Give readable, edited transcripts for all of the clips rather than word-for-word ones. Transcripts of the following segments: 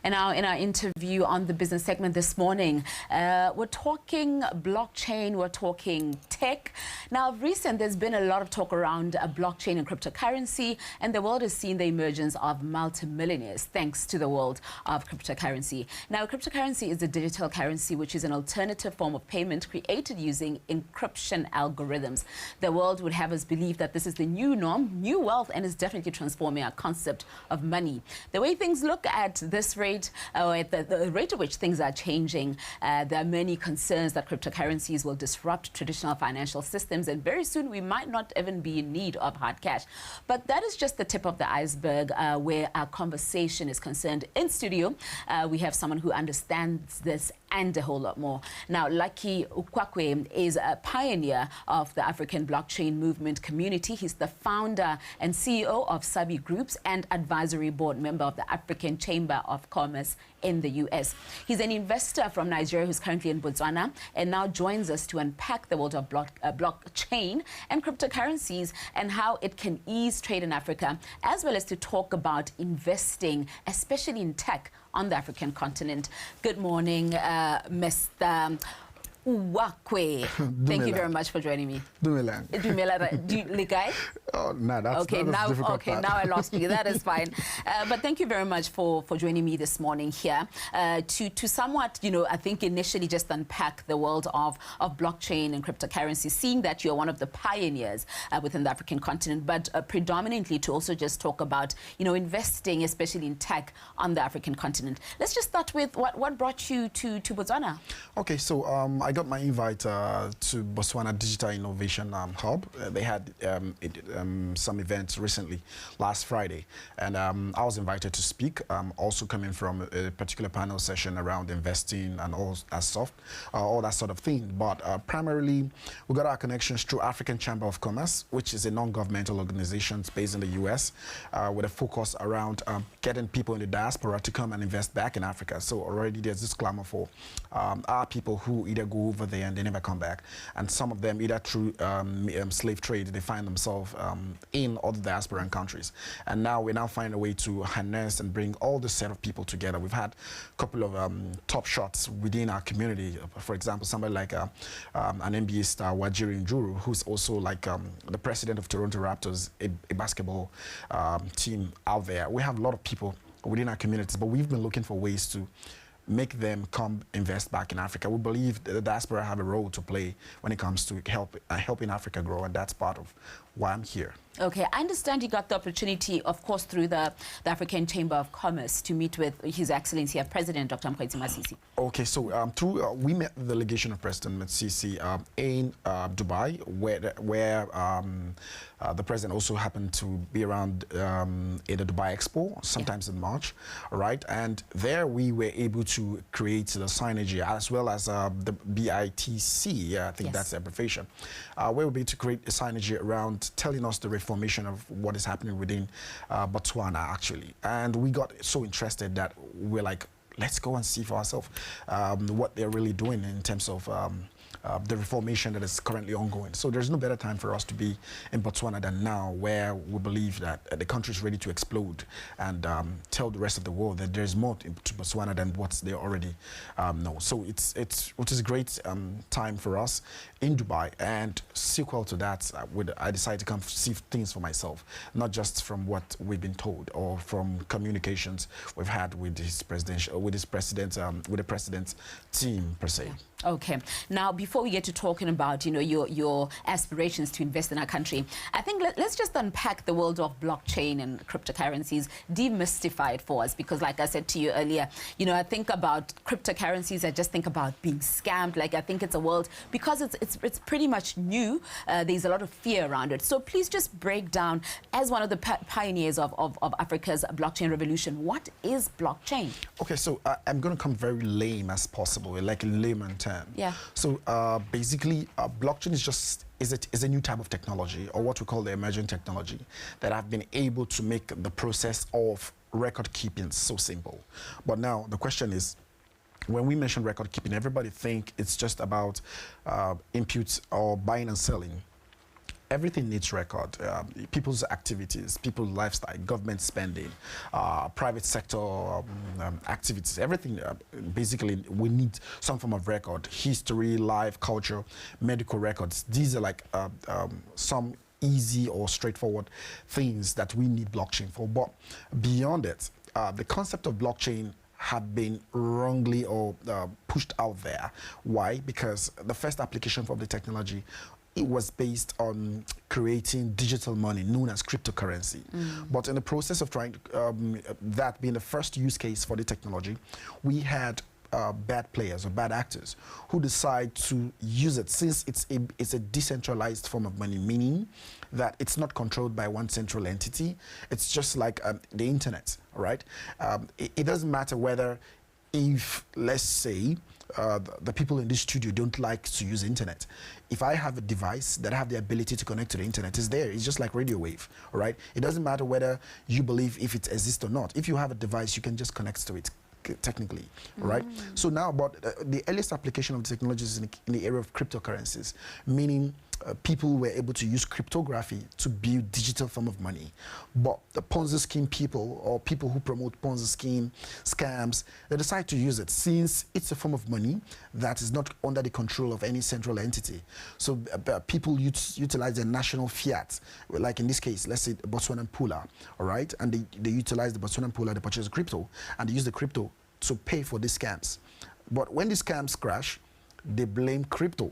And now in our interview on the business segment this morning, we're talking blockchain, we're talking tech. Now, of recent, there's been a lot of talk around blockchain and cryptocurrency, and the world has seen the emergence of multimillionaires thanks to the world of cryptocurrency. Now, cryptocurrency is a digital currency, which is an alternative form of payment created using encryption algorithms. The world would have us believe that this is the new norm, new wealth, and is definitely transforming our concept of money. The way things look at this rate, or at the rate at which things are changing, there are many concerns that cryptocurrencies will disrupt traditional financial systems, and very soon we might not even be in need of hard cash. But that is just the tip of the iceberg where our conversation is concerned. In studio, we have someone who understands this and a whole lot more. Now, Lucky Uwakwe is a pioneer of the African blockchain movement community. He's the founder and CEO of Sabi Group and advisory board member of the African Chamber of Commerce in the US. He's an investor from Nigeria who's currently in Botswana and now joins us to unpack the world of blockchain and cryptocurrencies and how it can ease trade in Africa, as well as to talk about investing, especially in tech, on the African continent. Good morning, Mr. Uwakwe. Thank you very much for joining me. Dumela. Likai? Oh, no, that's okay. Now I lost you. That is fine. But thank you very much for joining me this morning here to somewhat, I think initially just unpack the world of blockchain and cryptocurrency, seeing that you're one of the pioneers within the African continent, but predominantly to also just talk about, investing, especially in tech on the African continent. Let's just start with what brought you to Botswana? Okay, so I got my invite to Botswana Digital Innovation Hub. They had some events recently, last Friday, and I was invited to speak. Also coming from a particular panel session around investing and all that stuff, all that sort of thing. But primarily, we got our connections through African Chamber of Commerce, which is a non-governmental organization based in the US, with a focus around getting people in the diaspora to come and invest back in Africa. So already there's this clamor for our people who either go over there and they never come back, and some of them either through slave trade they find themselves in other diasporan countries, and now we find a way to harness and bring all this set of people together. We've had a couple of top shots within our community. For example, somebody like an NBA star, Wajiri Njuru, who's also like the president of Toronto Raptors, a basketball team out there. We have a lot of people within our communities, but we've been looking for ways to make them come invest back in Africa. We believe that the diaspora have a role to play when it comes to helping Africa grow, and that's part of why I'm here. Okay, I understand you got the opportunity, of course, through the African Chamber of Commerce to meet with His Excellency President Dr. Masisi. Okay, so we met the delegation of President Masisi in Dubai, where the president also happened to be around in the Dubai Expo, sometimes in March, all right? And there we were able to create the signage, as well as the BITC, I think that's the abbreviation, where we'll be able to create a signage around telling us the reformation of what is happening within Botswana, actually. And we got so interested that we're like, let's go and see for ourselves what they're really doing in terms of the reformation that is currently ongoing. So there's no better time for us to be in Botswana than now, where we believe that the country is ready to explode and tell the rest of the world that there's more to Botswana than what they already know. So which is a great time for us in Dubai, and sequel to that, I decided to come see things for myself, not just from what we've been told or from communications we've had with the president's team per se. Okay. Now, before we get to talking about, your aspirations to invest in our country, I think let's just unpack the world of blockchain and cryptocurrencies, demystify it for us, because like I said to you earlier, I think about cryptocurrencies, I just think about being scammed. Like, I think it's a world, because it's pretty much new, there's a lot of fear around it. So please just break down, as one of the pioneers of Africa's blockchain revolution, what is blockchain? Okay, so I'm going to come very lame as possible, like a layman term. Yeah. So basically, blockchain is a new type of technology, or what we call the emerging technology, that have been able to make the process of record keeping so simple. But now the question is, when we mention record keeping, everybody think it's just about inputs or buying and selling. everything needs record. People's activities, people's lifestyle, government spending, private sector activities, everything. Basically, we need some form of record. History, life, culture, medical records. These are like some easy or straightforward things that we need blockchain for. But beyond it, the concept of blockchain have been wrongly or pushed out there. Why? Because the first application of the technology, it was based on creating digital money known as cryptocurrency. But in the process of trying that being the first use case for the technology, we had bad players or bad actors who decide to use it, since it's a decentralized form of money, meaning that it's not controlled by one central entity. It's just like the internet, right? It doesn't matter whether, if, let's say, the people in this studio don't like to use internet. If I have a device that have the ability to connect to the internet, it's there. It's just like radio wave, all right? It doesn't matter whether you believe if it exists or not. If you have a device, you can just connect to it technically, right? So now, but the earliest application of the technology is in the area of cryptocurrencies, meaning people were able to use cryptography to build digital form of money. But the Ponzi scheme people, or people who promote Ponzi scheme scams, they decide to use it since it's a form of money that is not under the control of any central entity. So people utilize the national fiat, like in this case, let's say the Botswana Pula, all right? And they utilize the Botswana Pula, they purchase crypto, and they use the crypto to pay for these scams. But when the scams crash, they blame crypto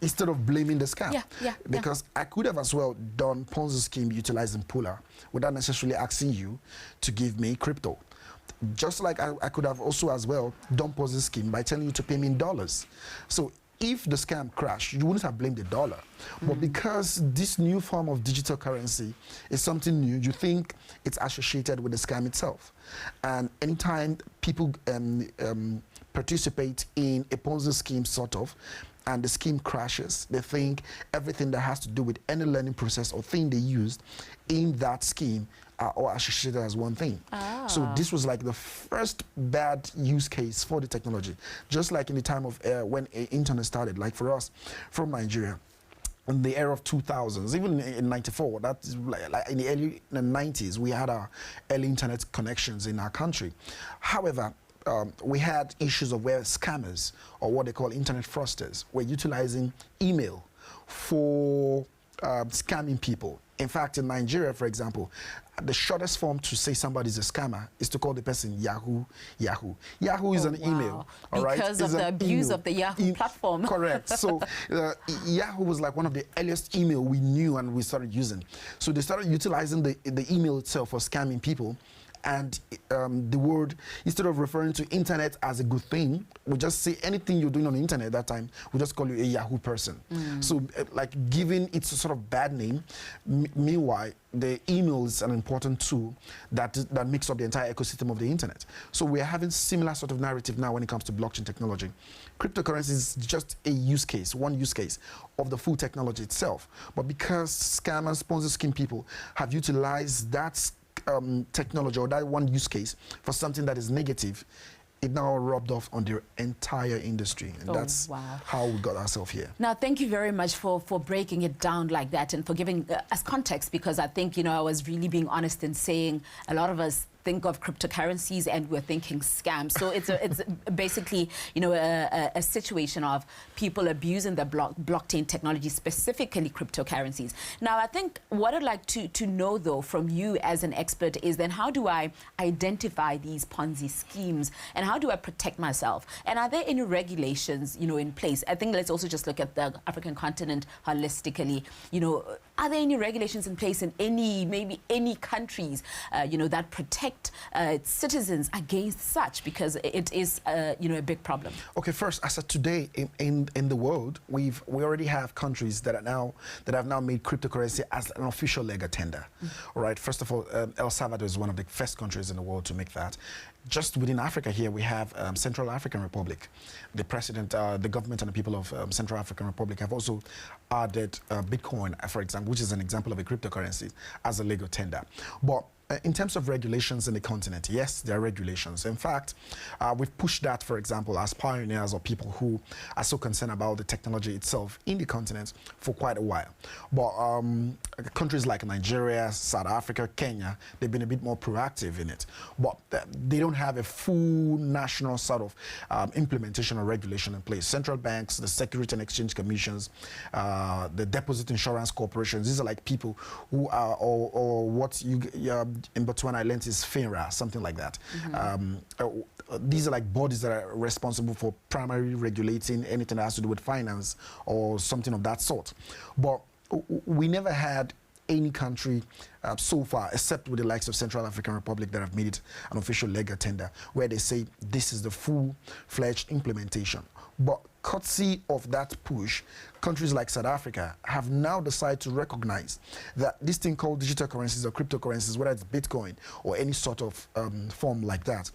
instead of blaming the scam. Because I could have as well done Ponzi scheme utilizing Pula without necessarily asking you to give me crypto. Just like I could have also as well done Ponzi scheme by telling you to pay me in dollars. So if the scam crashed, you wouldn't have blamed the dollar. But because this new form of digital currency is something new, you think it's associated with the scam itself. And anytime people participate in a Ponzi scheme sort of, and the scheme crashes, they think everything that has to do with any learning process or thing they used in that scheme are all associated as one thing. So this was like the first bad use case for the technology. Just like in the time of when internet started, like for us from Nigeria, in the era of 2000s, even in 94, that's like in the early 90s, we had our early internet connections in our country. However, we had issues of where scammers, or what they call internet fraudsters, were utilizing email for scamming people. In fact, in Nigeria, for example, the shortest form to say somebody's a scammer is to call the person Yahoo. Yahoo is an email, all right? Because of the abuse of the Yahoo platform. Correct. So Yahoo was like one of the earliest email we knew and we started using. So they started utilizing the email itself for scamming people. And the word, instead of referring to internet as a good thing, we just say anything you're doing on the internet at that time, we just call you a Yahoo person. So like giving it a sort of bad name. Meanwhile, the email is an important tool that makes up the entire ecosystem of the internet. So we're having similar sort of narrative now when it comes to blockchain technology. Cryptocurrency is just a use case, one use case of the full technology itself. But because scammers, Ponzi scheme people have utilized that technology or that one use case for something that is negative, it now rubbed off on the entire industry. And that's how we got ourselves here. Now, thank you very much for breaking it down like that and for giving us context, because I think, you know, I was really being honest in saying a lot of us think of cryptocurrencies and we're thinking scams. So it's basically, you know, a situation of people abusing the blockchain technology, specifically cryptocurrencies. Now, I think what I'd like to know, though, from you as an expert is then how do I identify these Ponzi schemes and how do I protect myself? And are there any regulations, you know, in place? I think let's also just look at the African continent holistically. You know, are there any regulations in place in maybe any countries, you know, that protect its citizens against such, because it is, you know, a big problem? Okay, first, as of today in the world, we already have countries that have now made cryptocurrency as an official legal tender. All right. First of all, El Salvador is one of the first countries in the world to make that. Just within Africa here, we have Central African Republic. The president, the government and the people of Central African Republic have also added Bitcoin, for example, which is an example of a cryptocurrency, as a legal tender. But In terms of regulations in the continent, yes, there are regulations. In fact, we've pushed that, for example, as pioneers or people who are so concerned about the technology itself in the continent for quite a while. But countries like Nigeria, South Africa, Kenya, they've been a bit more proactive in it. But they don't have a full national sort of implementation or regulation in place. Central banks, the Security and Exchange Commissions, the Deposit Insurance Corporations, these are like people who are, or what you in Botswana I learned is FINRA, something like that. These are like bodies that are responsible for primarily regulating anything that has to do with finance or something of that sort. But we never had any country so far, except with the likes of Central African Republic, that have made it an official legal tender, where they say this is the full-fledged implementation. But courtesy of that push, countries like South Africa have now decided to recognize that this thing called digital currencies or cryptocurrencies, whether it's Bitcoin or any sort of form like that,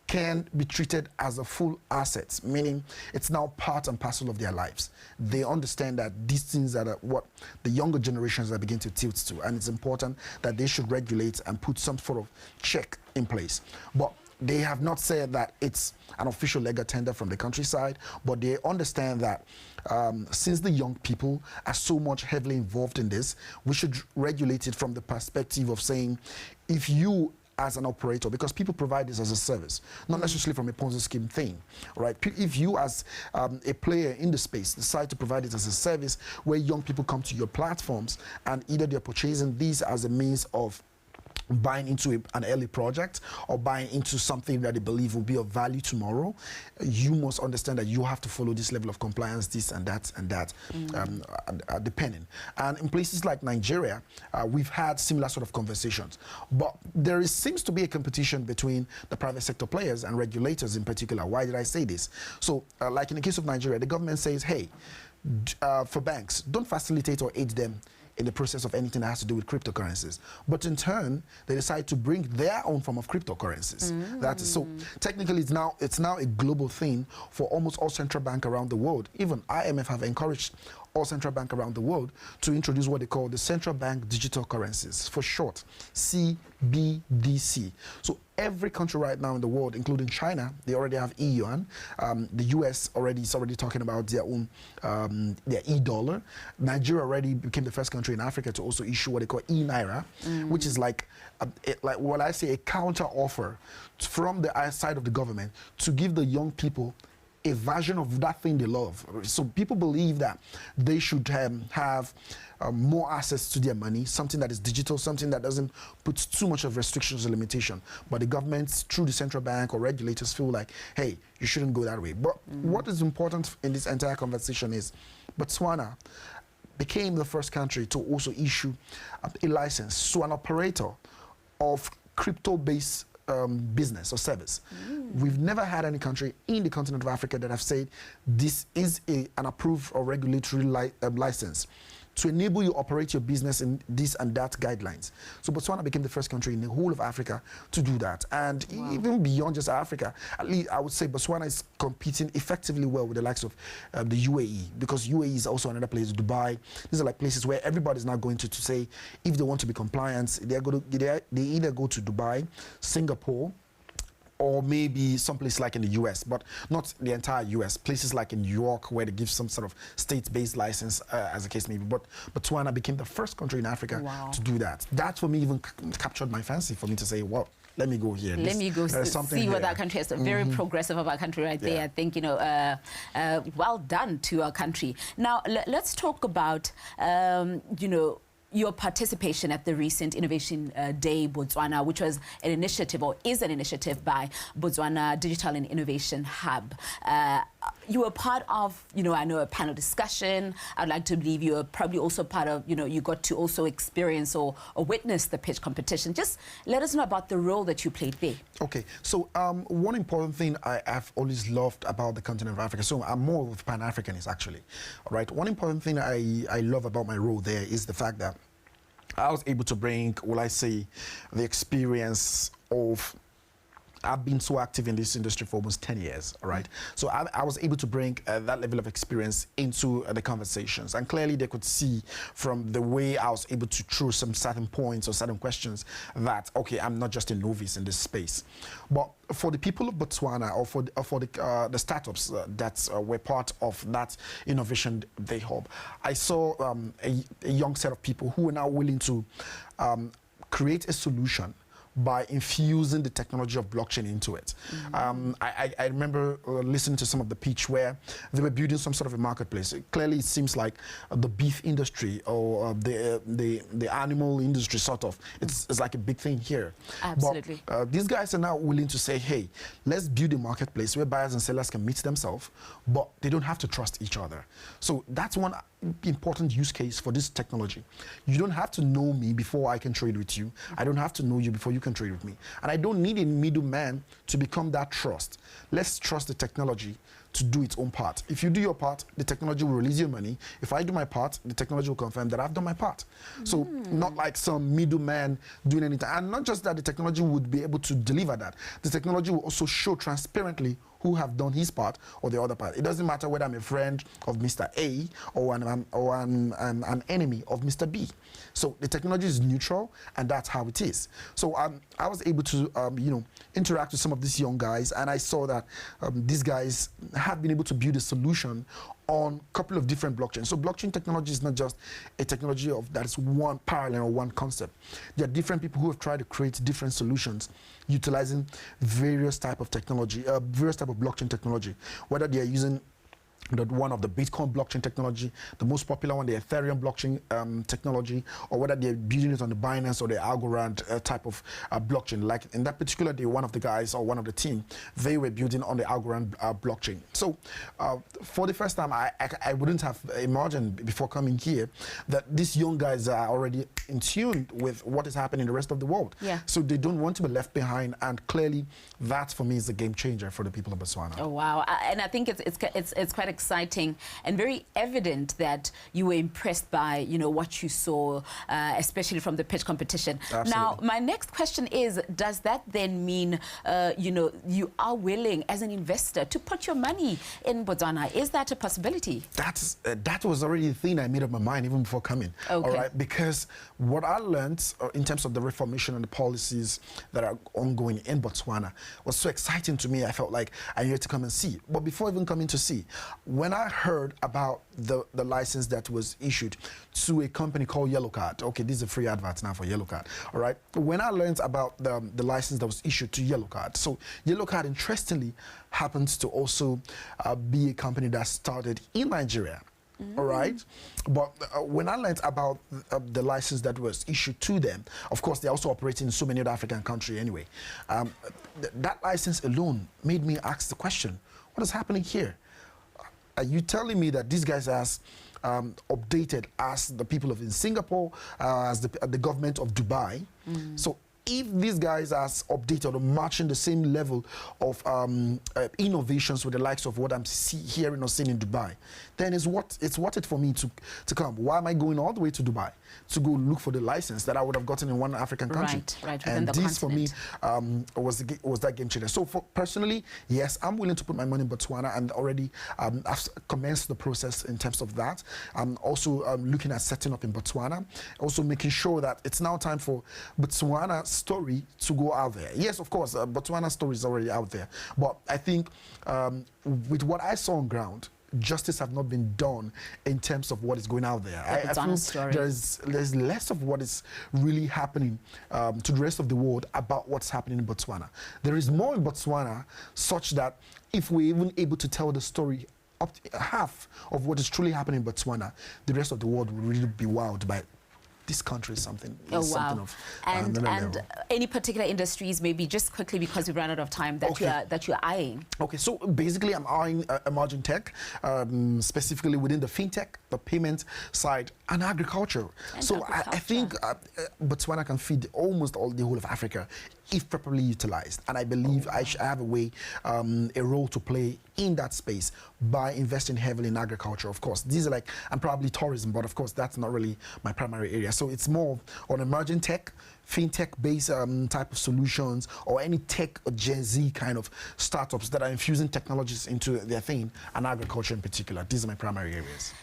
can be treated as a full asset, meaning it's now part and parcel of their lives. They understand that these things are what the younger generations are beginning to tilt to, and it's important that they should regulate and put some sort of check in place. But they have not said that it's an official legal tender from the countryside, but they understand that since the young people are so much heavily involved in this, we should regulate it from the perspective of saying, if you as an operator, because people provide this as a service, not necessarily from a Ponzi scheme thing, right? If you as a player in the space decide to provide it as a service where young people come to your platforms and either they're purchasing these as a means of buying into an early project or buying into something that they believe will be of value tomorrow, you must understand that you have to follow this level of compliance, this and that, depending. And in places like Nigeria, we've had similar sort of conversations. But there seems to be a competition between the private sector players and regulators in particular. Why did I say this? So, like in the case of Nigeria, the government says, hey, for banks, don't facilitate or aid them in the process of anything that has to do with cryptocurrencies. But in turn, they decide to bring their own form of cryptocurrencies. That is, so technically it's now a global thing for almost all central banks around the world. Even IMF have encouraged all central banks around the world to introduce what they call the central bank digital currencies, for short, CBDC. So every country right now in the world, including China, they already have e-yuan. The US is already talking about their own their e-dollar. Nigeria already became the first country in Africa to also issue what they call e-naira, which is like what I say, a counter offer from the side of the government to give the young people a version of that thing they love. So people believe that they should have more access to their money, something that is digital, something that doesn't put too much of restrictions or limitation. But the governments, through the central bank or regulators, feel like, hey, you shouldn't go that way. But what is important in this entire conversation is Botswana became the first country to also issue a license to an operator of crypto-based business or service. We've never had any country in the continent of Africa that have said this is an approved or regulatory license to enable you operate your business in this and that guidelines. So Botswana became the first country in the whole of Africa to do that. And even beyond just Africa, at least I would say Botswana is competing effectively well with the likes of the UAE, because UAE is also another place, Dubai. These are like places where everybody's now going to say, if they want to be compliant, they either go to Dubai, Singapore, or maybe someplace like in the US, but not the entire US. Places like in New York, where they give some sort of state-based license, as the case may be. But Botswana became the first country in Africa to do that. That, for me, even captured my fancy for me to say, well, let me go here. Let me go see what that country is. Very progressive of our country right there. I think, you know, well done to our country. Now, let's talk about, you know, your participation at the recent Innovation Day Botswana, which was an initiative, or is an initiative, by Botswana Digital and Innovation Hub. You were part of, you know, I know, a panel discussion. I'd like to believe you were probably also part of, you know, you got to also experience or witness the pitch competition. Just let us know about the role that you played there. Okay, so one important thing I've always loved about the continent of Africa, so I'm more of a Pan-Africanist actually, all right? One important thing I love about my role there is the fact that I was able to bring, will I say, the experience of I've been so active in this industry for almost 10 years, all right? So I was able to bring that level of experience into the conversations. And clearly they could see from the way I was able to throw some certain points or certain questions that, okay, I'm not just a novice in this space. But for the people of Botswana, or for the startups that were part of that Innovation Day Hub, I saw a young set of people who are now willing to create a solution by infusing the technology of blockchain into it. I remember listening to some of the pitch where they were building some sort of a marketplace. Clearly, it seems like the beef industry or the animal industry sort of, it's like a big thing here. Absolutely. But these guys are now willing to say, hey, let's build a marketplace where buyers and sellers can meet themselves, but they don't have to trust each other. So that's one important use case for this technology. You don't have to know me before I can trade with you. I don't have to know you before you can trade with me. And I don't need a middleman to become that trust. Let's trust the technology to do its own part. If you do your part, the technology will release your money. If I do my part, the technology will confirm that I've done my part. So not like some middleman doing anything. And not just that the technology would be able to deliver that. The technology will also show transparently who have done his part or the other part. It doesn't matter whether I'm a friend of Mr. A or an enemy of Mr. B. So the technology is neutral, and that's how it is. So I was able to, interact with some of these young guys, and I saw that these guys have been able to build a solution on a couple of different blockchains. So blockchain technology is not just a technology that is one parallel or one concept. There are different people who have tried to create different solutions utilizing various type of technology, various type of blockchain technology, whether they are using one of the Bitcoin blockchain technology, the most popular one, the Ethereum blockchain technology, or whether they're building it on the Binance or the Algorand type of blockchain. Like in that particular day, one of the guys or one of the team, they were building on the Algorand blockchain. So for the first time, I wouldn't have imagined before coming here that these young guys are already in tune with what is happening in the rest of the world. Yeah. So they don't want to be left behind, and clearly that for me is a game changer for the people of Botswana. Oh wow! And I think it's quite exciting and very evident that you were impressed by what you saw, especially from the pitch competition. Absolutely. Now, my next question is: does that then mean you are willing as an investor to put your money in Botswana? Is that a possibility? That was already the thing I made up my mind even before coming. Okay. All right, because what I learned in terms of the reformation and the policies that are ongoing in Botswana was so exciting to me. I felt like I needed to come and see. But before even coming to see, when I heard about the license that was issued to a company called Yellow Card, okay, this is a free advert now for Yellow Card, all right? When I learned about the license that was issued to Yellow Card, so Yellow Card, interestingly, happens to also be a company that started in Nigeria. All right, but when I learned about the license that was issued to them, of course, they're also operating in so many other African countries anyway. That license alone made me ask the question, what is happening here? Are you telling me that these guys are updated as the people of in Singapore, as the government of Dubai? So if these guys are updated or matching the same level of innovations with the likes of what I'm hearing or seeing in Dubai, then it's worth it for me to come. Why am I going all the way to Dubai to go look for the license that I would have gotten in one African country? Right, and within this continent. For me was that game changer. So personally, yes, I'm willing to put my money in Botswana, and already I've commenced the process in terms of that. I'm also looking at setting up in Botswana, also making sure that it's now time for Botswana story to go out there. Yes, of course, Botswana story is already out there, but I think with what I saw on ground, justice have not been done in terms of what is going out there. I feel there's less of what is really happening to the rest of the world about what's happening in Botswana. There is more in Botswana, such that if we're even able to tell the story up to half of what is truly happening in Botswana, the rest of the world will really be wowed by this country is something. Something of and any particular industries, maybe just quickly because we've run out of time, that you're eyeing. Okay, so basically I'm eyeing emerging tech, specifically within the fintech, the payment side, and agriculture. I think Botswana can feed almost the whole of Africa if properly utilized, and I believe I have a role to play in that space by investing heavily in agriculture. Of course, these are and probably tourism, but of course that's not really my primary area. So it's more on emerging tech, fintech-based type of solutions, or any tech or Gen Z kind of startups that are infusing technologies into their thing, and agriculture in particular. These are my primary areas.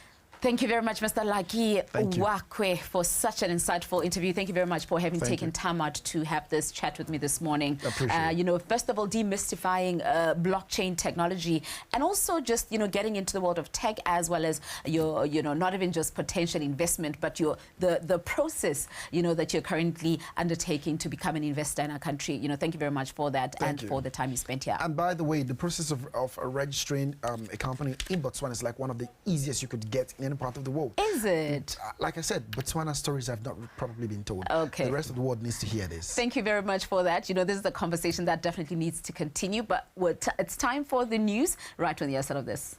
Thank you very much, Mr. Lucky Uwakwe, for such an insightful interview. Thank you very much for having taken time out to have this chat with me this morning. Appreciate it. You know, first of all, demystifying blockchain technology, and also just, you know, getting into the world of tech, as well as your, you know, not even just potential investment, but the process, you know, that you're currently undertaking to become an investor in our country. You know, thank you very much for that for the time you spent here. And by the way, the process of registering a company in Botswana is like one of the easiest you could get in any part of the world. Is it? Like I said, Botswana stories have not probably been told. Okay. The rest of the world needs to hear this. Thank you very much for that. You know, this is a conversation that definitely needs to continue, but it's time for the news right on the other side of this.